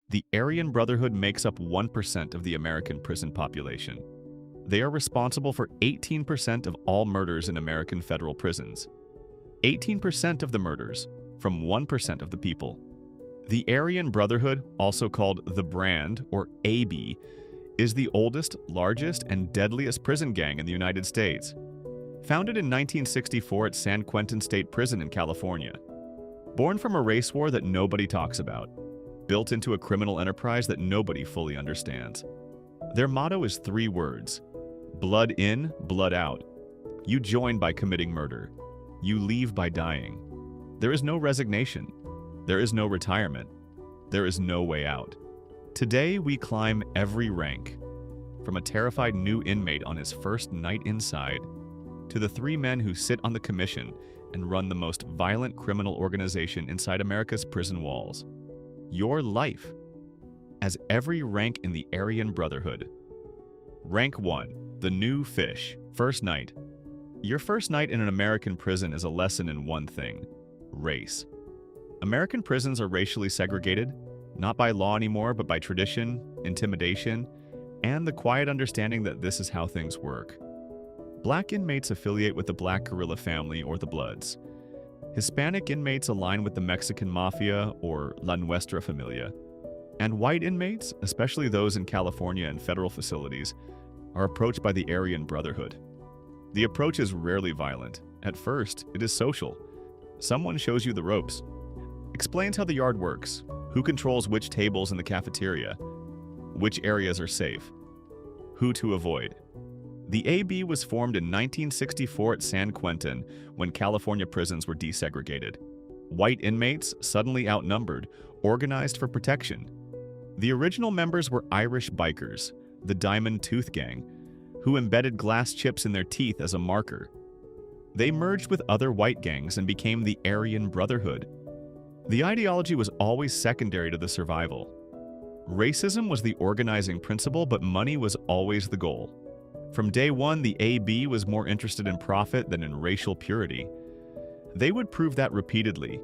The Aryan Brotherhood makes up 1% of the American prison population. They are responsible for 18% of all murders in American federal prisons. 18% of the murders, from 1% of the people. The Aryan Brotherhood, also called the Brand, or AB, is the oldest, largest, and deadliest prison gang in the United States. Founded in 1964 at San Quentin State Prison in California. Born from a race war that nobody talks about. Built into a criminal enterprise that nobody fully understands. Their motto is 3 words: blood in, blood out. You join by committing murder. You leave by dying. There is no resignation. There is no retirement. There is no way out. Today, we climb every rank, from a terrified new inmate on his first night inside, to the 3 men who sit on the commission and run the most violent criminal organization inside America's prison walls. Your life, as every rank in the Aryan Brotherhood. Rank 1, the new fish, first night. Your first night in an American prison is a lesson in one thing: race. American prisons are racially segregated, not by law anymore, but by tradition, intimidation, and the quiet understanding that this is how things work. Black inmates affiliate with the Black Guerrilla family or the Bloods. Hispanic inmates align with the Mexican Mafia or La Nuestra Familia. And white inmates, especially those in California and federal facilities, are approached by the Aryan Brotherhood. The approach is rarely violent. At first, it is social. Someone shows you the ropes, explains how the yard works, who controls which tables in the cafeteria, which areas are safe, who to avoid. The AB was formed in 1964 at San Quentin when California prisons were desegregated. White inmates, suddenly outnumbered, organized for protection. The original members were Irish bikers, the Diamond Tooth Gang, who embedded glass chips in their teeth as a marker. They merged with other white gangs and became the Aryan Brotherhood. The ideology was always secondary to the survival. Racism was the organizing principle, but money was always the goal. From day one, the AB was more interested in profit than in racial purity. They would prove that repeatedly,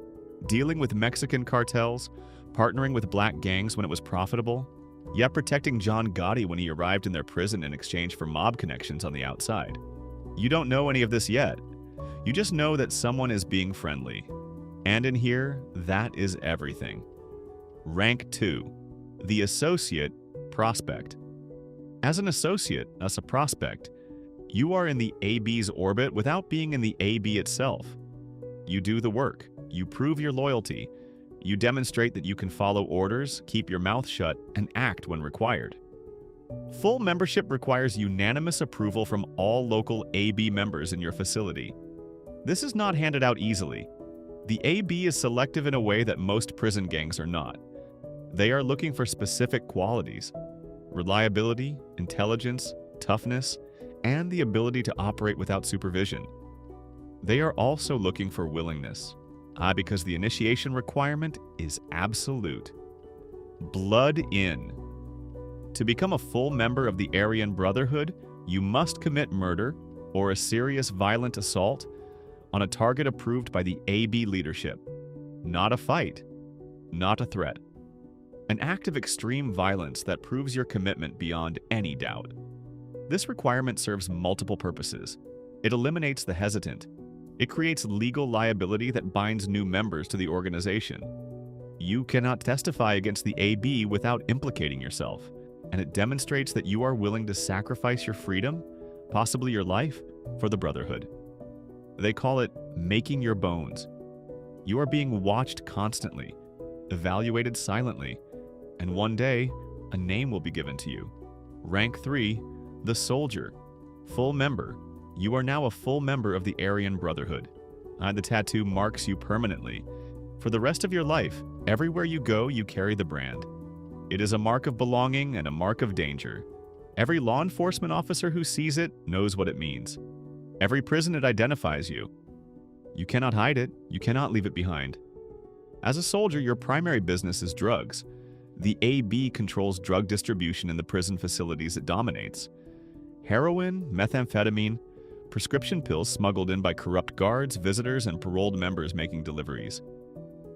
dealing with Mexican cartels, partnering with black gangs when it was profitable, yet protecting John Gotti when he arrived in their prison in exchange for mob connections on the outside. You don't know any of this yet. You just know that someone is being friendly. And in here, that is everything. Rank 2, the associate prospect. As an associate, as a prospect, you are in the AB's orbit without being in the AB itself. You do the work, you prove your loyalty, you demonstrate that you can follow orders, keep your mouth shut, and act when required. Full membership requires unanimous approval from all local AB members in your facility. This is not handed out easily. The AB is selective in a way that most prison gangs are not. They are looking for specific qualities: reliability, intelligence, toughness, and the ability to operate without supervision. They are also looking for willingness, because the initiation requirement is absolute. Blood in. To become a full member of the Aryan Brotherhood, you must commit murder or a serious violent assault on a target approved by the AB leadership. Not a fight, not a threat. An act of extreme violence that proves your commitment beyond any doubt. This requirement serves multiple purposes. It eliminates the hesitant. It creates legal liability that binds new members to the organization. You cannot testify against the AB without implicating yourself, and it demonstrates that you are willing to sacrifice your freedom, possibly your life, for the Brotherhood. They call it making your bones. You are being watched constantly, evaluated silently, and one day, a name will be given to you. Rank 3, the soldier. Full member. You are now a full member of the Aryan Brotherhood. The tattoo marks you permanently. For the rest of your life, everywhere you go, you carry the brand. It is a mark of belonging and a mark of danger. Every law enforcement officer who sees it knows what it means. Every prison, it identifies you. You cannot hide it. You cannot leave it behind. As a soldier, your primary business is drugs. The AB controls drug distribution in the prison facilities it dominates. Heroin, methamphetamine, prescription pills smuggled in by corrupt guards, visitors, and paroled members making deliveries.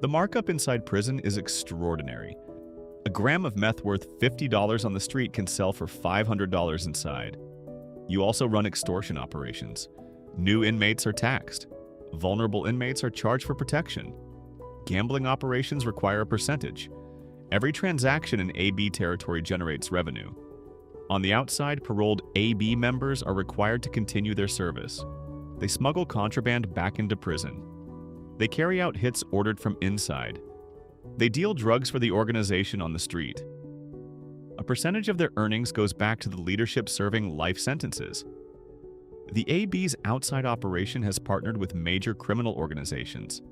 The markup inside prison is extraordinary. A gram of meth worth $50 on the street can sell for $500 inside. You also run extortion operations. New inmates are taxed. Vulnerable inmates are charged for protection. Gambling operations require a percentage. Every transaction in AB territory generates revenue. On the outside, paroled AB members are required to continue their service. They smuggle contraband back into prison. They carry out hits ordered from inside. They deal drugs for the organization on the street. A percentage of their earnings goes back to the leadership serving life sentences. The AB's outside operation has partnered with major criminal organizations: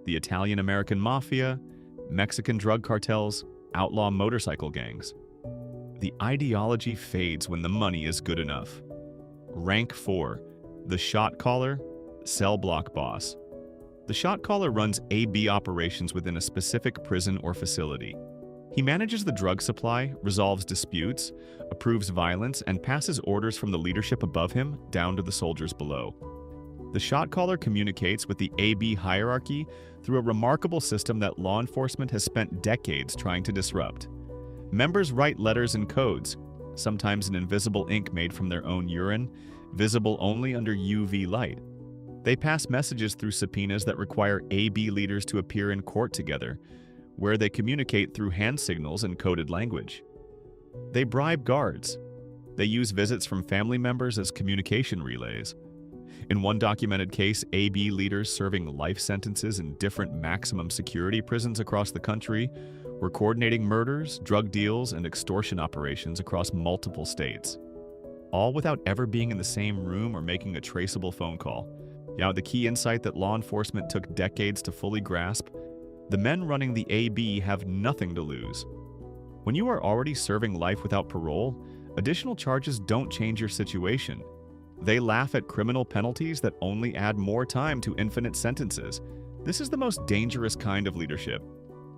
the Italian-American Mafia, Mexican drug cartels, outlaw motorcycle gangs. The ideology fades when the money is good enough. Rank 4, the shot caller, cell block boss. The shot caller runs AB operations within a specific prison or facility. He manages the drug supply, resolves disputes, approves violence, and passes orders from the leadership above him down to the soldiers below. The shot caller communicates with the AB hierarchy through a remarkable system that law enforcement has spent decades trying to disrupt. Members write letters and codes, sometimes in invisible ink made from their own urine, visible only under UV light. They pass messages through subpoenas that require AB leaders to appear in court together, where they communicate through hand signals and coded language. They bribe guards. They use visits from family members as communication relays. In one documented case, AB leaders serving life sentences in different maximum security prisons across the country were coordinating murders, drug deals, and extortion operations across multiple states, all without ever being in the same room or making a traceable phone call. The key insight that law enforcement took decades to fully grasp: the men running the AB have nothing to lose. When you are already serving life without parole, additional charges don't change your situation. They laugh at criminal penalties that only add more time to infinite sentences. This is the most dangerous kind of leadership.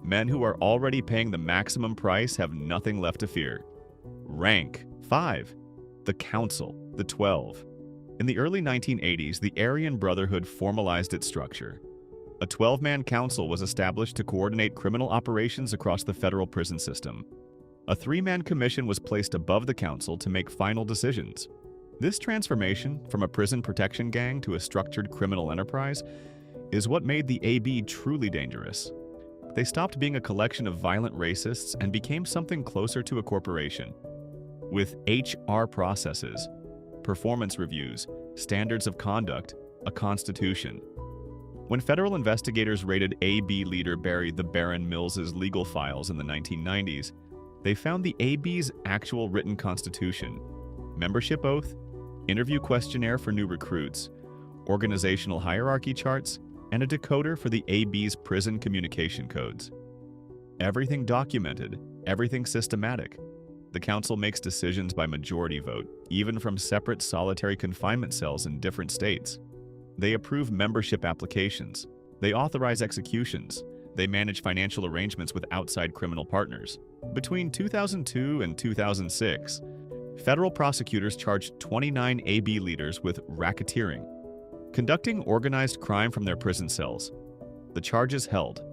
Men who are already paying the maximum price have nothing left to fear. Rank 5, the Council, the 12. In the early 1980s, the Aryan Brotherhood formalized its structure. A 12-man council was established to coordinate criminal operations across the federal prison system. A 3-man commission was placed above the council to make final decisions. This transformation from a prison protection gang to a structured criminal enterprise is what made the AB truly dangerous. They stopped being a collection of violent racists and became something closer to a corporation. With HR processes, performance reviews, standards of conduct, a constitution. When federal investigators raided AB leader Barry the Baron Mills's legal files in the 1990s, they found the AB's actual written constitution, membership oath, interview questionnaire for new recruits, organizational hierarchy charts, and a decoder for the AB's prison communication codes. Everything documented, everything systematic. The council makes decisions by majority vote, even from separate solitary confinement cells in different states. They approve membership applications. They authorize executions. They manage financial arrangements with outside criminal partners. Between 2002 and 2006, federal prosecutors charged 29 AB leaders with racketeering, conducting organized crime from their prison cells. The charges held.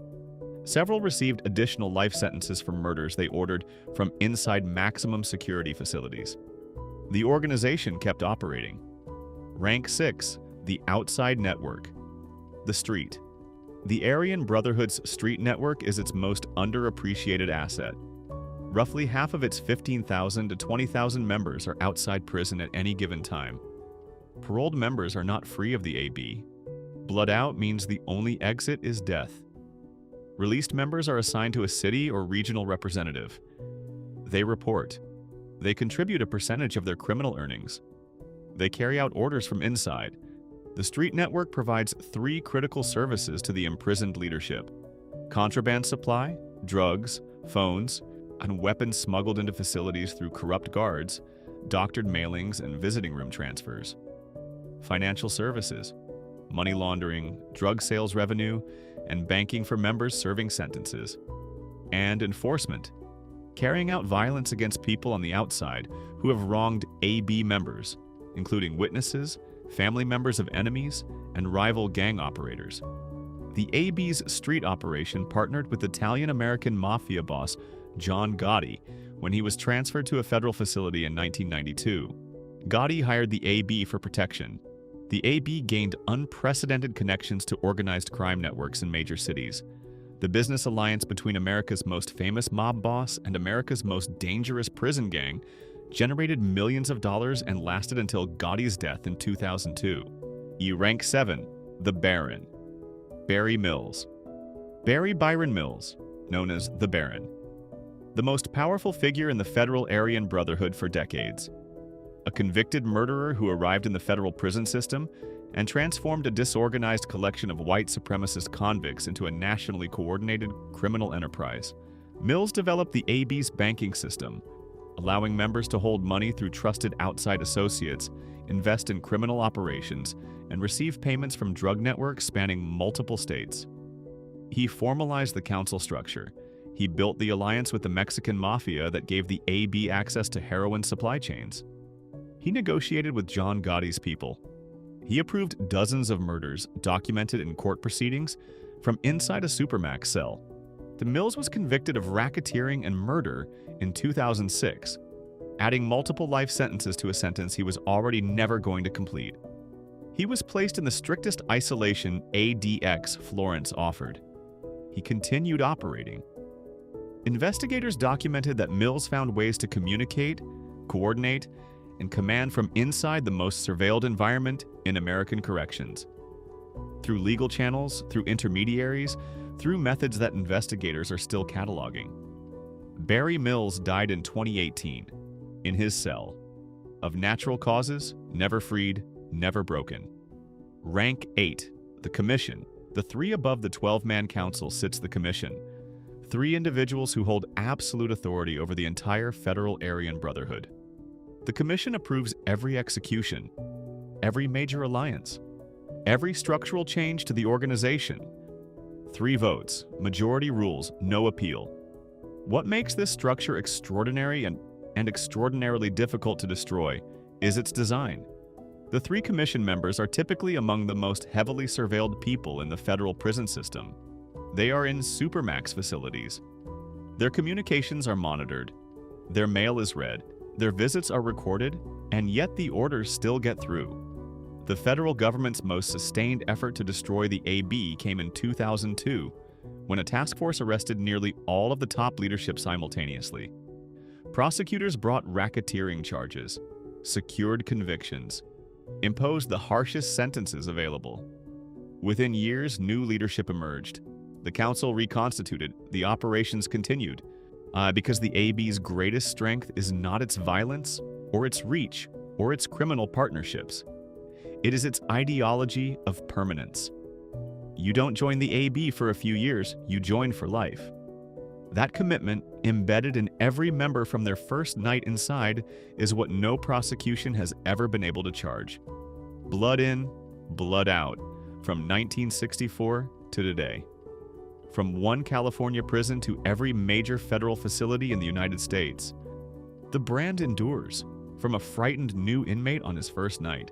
Several received additional life sentences for murders they ordered from inside maximum security facilities. The organization kept operating. Rank 6, the outside network. The street. The Aryan Brotherhood's street network is its most underappreciated asset. Roughly half of its 15,000 to 20,000 members are outside prison at any given time. Paroled members are not free of the AB. Blood out means the only exit is death. Released members are assigned to a city or regional representative. They report. They contribute a percentage of their criminal earnings. They carry out orders from inside. The street network provides 3 critical services to the imprisoned leadership: contraband supply, drugs, phones, and weapons smuggled into facilities through corrupt guards, doctored mailings, and visiting room transfers. Financial services, money laundering, drug sales revenue, and banking for members serving sentences. And enforcement, carrying out violence against people on the outside who have wronged AB members, including witnesses, family members of enemies, and rival gang operators. The AB's street operation partnered with Italian-American mafia boss John Gotti, when he was transferred to a federal facility in 1992. Gotti hired the AB for protection. The AB gained unprecedented connections to organized crime networks in major cities. The business alliance between America's most famous mob boss and America's most dangerous prison gang generated millions of dollars and lasted until Gotti's death in 2002. Rank 7. The Baron. Barry Mills. Barry Byron Mills, known as the Baron. The most powerful figure in the federal Aryan Brotherhood for decades. A convicted murderer who arrived in the federal prison system and transformed a disorganized collection of white supremacist convicts into a nationally coordinated criminal enterprise. Mills developed the AB's banking system, allowing members to hold money through trusted outside associates, invest in criminal operations, and receive payments from drug networks spanning multiple states. He formalized the council structure. He built the alliance with the Mexican mafia that gave the AB access to heroin supply chains. He negotiated with John Gotti's people. He approved dozens of murders documented in court proceedings from inside a supermax cell. The Mills was convicted of racketeering and murder in 2006, adding multiple life sentences to a sentence he was already never going to complete. He was placed in the strictest isolation ADX Florence offered. He continued operating. Investigators documented that Mills found ways to communicate, coordinate, and command from inside the most surveilled environment in American corrections. Through legal channels, through intermediaries, through methods that investigators are still cataloging. Barry Mills died in 2018, in his cell. Of natural causes, never freed, never broken. Rank 8, the Commission. The 3 above the 12-man council sits the Commission. 3 individuals who hold absolute authority over the entire federal Aryan Brotherhood. The Commission approves every execution, every major alliance, every structural change to the organization. 3 votes, majority rules, no appeal. What makes this structure extraordinary and extraordinarily difficult to destroy is its design. The 3 Commission members are typically among the most heavily surveilled people in the federal prison system. They are in supermax facilities. Their communications are monitored. Their mail is read. Their visits are recorded, and yet the orders still get through. The federal government's most sustained effort to destroy the AB came in 2002, when a task force arrested nearly all of the top leadership simultaneously. Prosecutors brought racketeering charges, secured convictions, imposed the harshest sentences available. Within years, new leadership emerged. The council reconstituted, the operations continued, because the AB's greatest strength is not its violence, or its reach, or its criminal partnerships. It is its ideology of permanence. You don't join the AB for a few years, you join for life. That commitment, embedded in every member from their first night inside, is what no prosecution has ever been able to charge. Blood in, blood out, from 1964 to today. From one California prison to every major federal facility in the United States. The brand endures, from a frightened new inmate on his first night,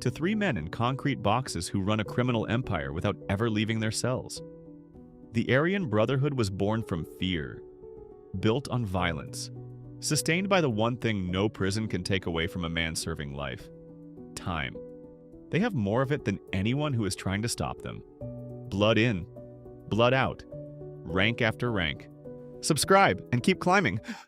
to 3 men in concrete boxes who run a criminal empire without ever leaving their cells. The Aryan Brotherhood was born from fear, built on violence, sustained by the one thing no prison can take away from a man serving life: time. They have more of it than anyone who is trying to stop them. Blood in, blood out, rank after rank. Subscribe and keep climbing.